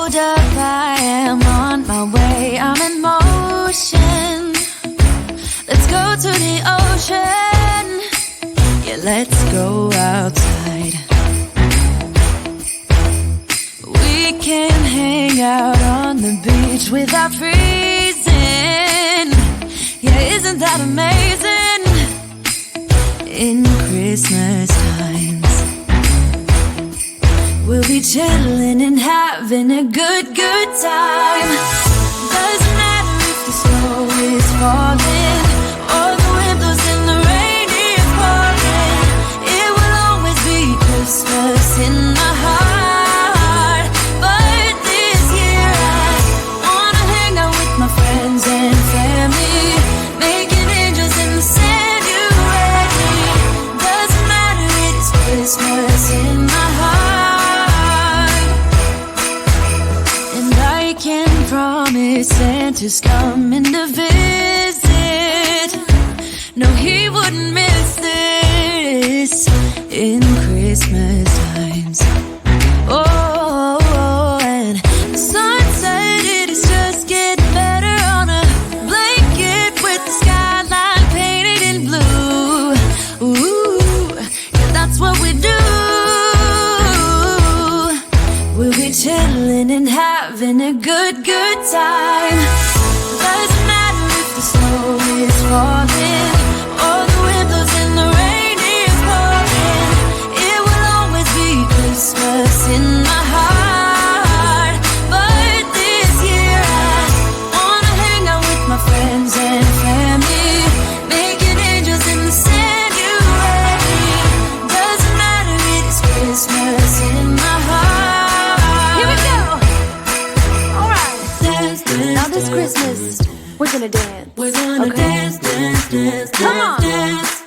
hold up, I am on my way, I'm in motion. Let's go to the ocean. Yeah, let's go outside. We can hang out on the beach without freezing. Yeah, isn't that amazing? In Christmas times, we'll be chilling and having a good time. Doesn't matter if the snow is falling or the wind blows and the rain is pouring. It will always be Christmas in my heart. But this year I wanna hang out with my friends and family, making angels in the sand. You ready? Doesn't matter, it's Christmas in my heart. And I can promise Santa's coming to visit. No, he wouldn't miss this in Christmas times. Oh, and the sun said it is just getting better on a blanket with the skyline painted in blue. Ooh, yeah, that's what we do. We'll be chilling and having a good time. Doesn't matter if the snow is falling or the wind blows and the rain is pouring. It will always be Christmas in my heart. But this year I wanna hang out with my friends and family, making angels in the sand. You ready? Doesn't matter, it's Christmas in my heart. Here we go. All right. Dance, dance, now this Christmas, we're gonna dance. We're gonna dance, dance, dance, come on, dance.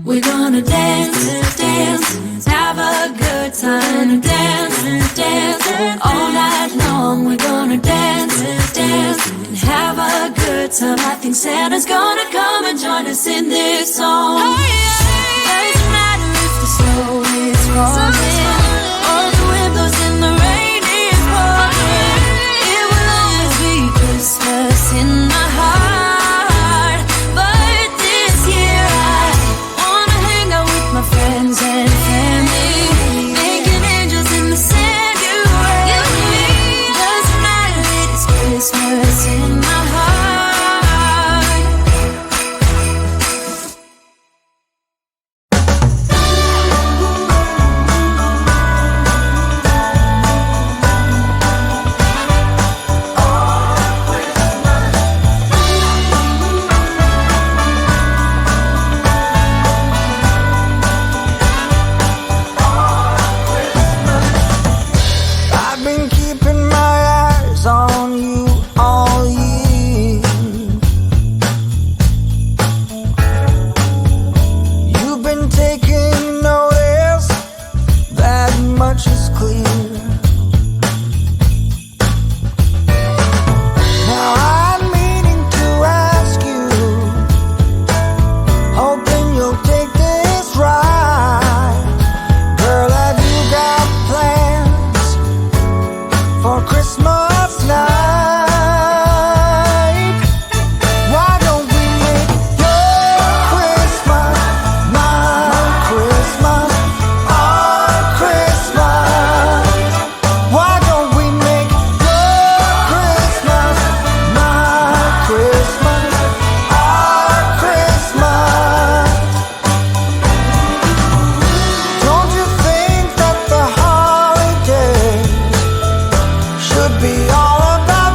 We're gonna dance, dance, have a good time. Dance, dance, all night long. We're gonna dance, dance, and have a good time. I think Santa's gonna come and join us in this song. Doesn't matter if the snow is falling or the wind blows and the rain is pouring. It will always be Christmas in my heart. But this year I wanna hang out with my friends and family, making angels in the sand. You ready? Doesn't matter, it's Christmas in my heart. I've been keeping my eyes on you all year. You've been taking notice, that much is clear. Now I'm meaning to ask you, hoping you'll take this right. Girl, have you got plans for Christmas night? Why don't we make your Christmas my Christmas, our Christmas? Why don't we make your Christmas my Christmas, our Christmas? Don't you think that the holiday should be all about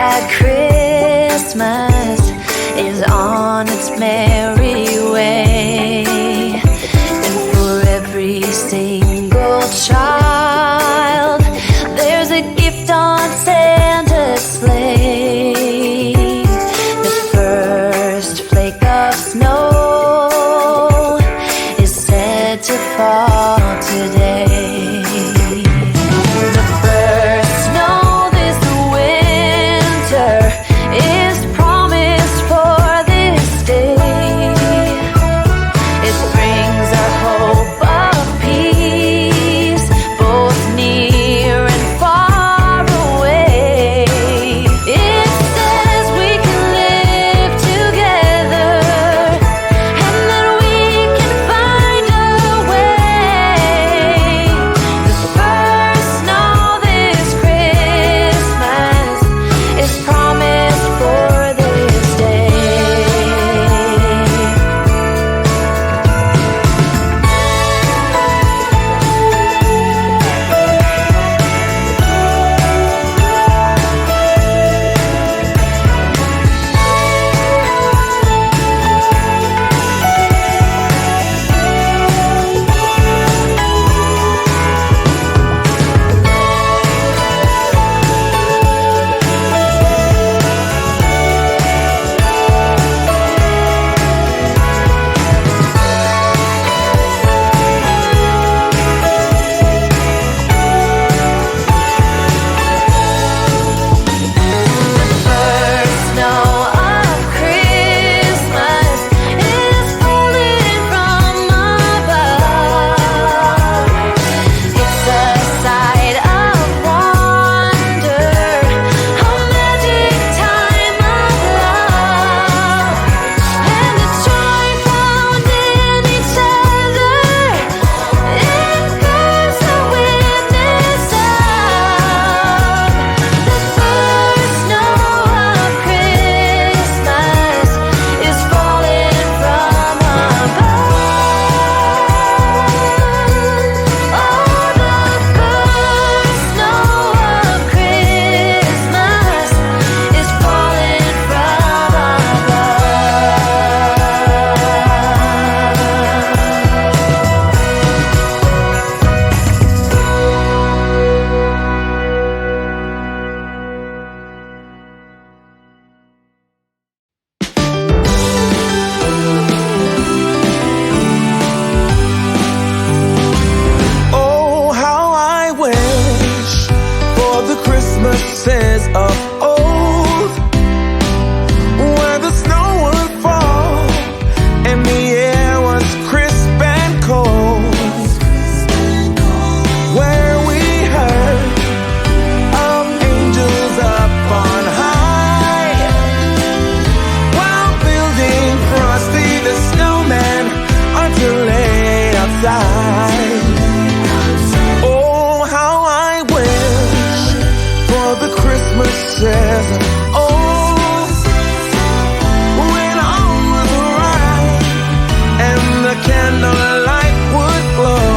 that Christmas is on its merry way, and for every single child there's a gift on Santa's sleigh. The first flake of snow is said to fall today. The first snow this winter is promised for this day. It brings a hope of peace, both near and far away. It says we can live together and that we can find a way. The first snow this Christmas is promised for this day. First snow of Christmas is falling from above. It's a sight of wonder, a magic time of love, and the joy found in each other. It bears a witness of the first snow of Christmas is falling from above. Oh, the first snow of Christmas is falling from Oh, how I wish for the Christmases of old, where the snow would fall and the air was crisp and cold, where we heard of angels up on high while building Frosty the Snowman until late outside. Oh, how I wish for the Christmases of old, when all was right and the candlelight would glow,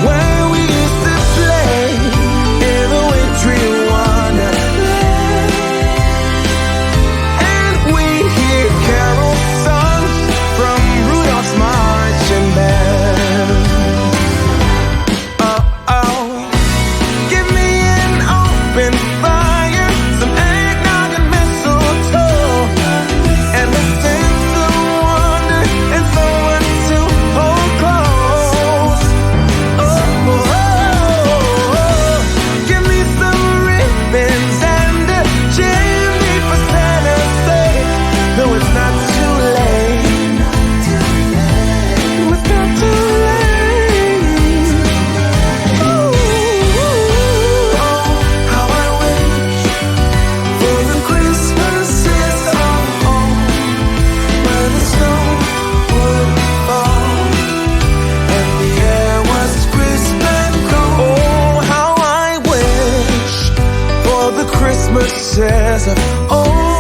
where we used to play in the wintry wonderland, and we hear carol songs from Rudolph's marching band. Oh, give me an open fire, some eggnog and mistletoe, and a sense of wonder and someone to hold close. Give me some ribbons and a chimney for Santa's sake. Though it's not too late. It's not too late. Ooh, how I wish for the Christmases of old, where the snow would fall and the air was crisp and cold. Oh, how I wish for the Christmases of old,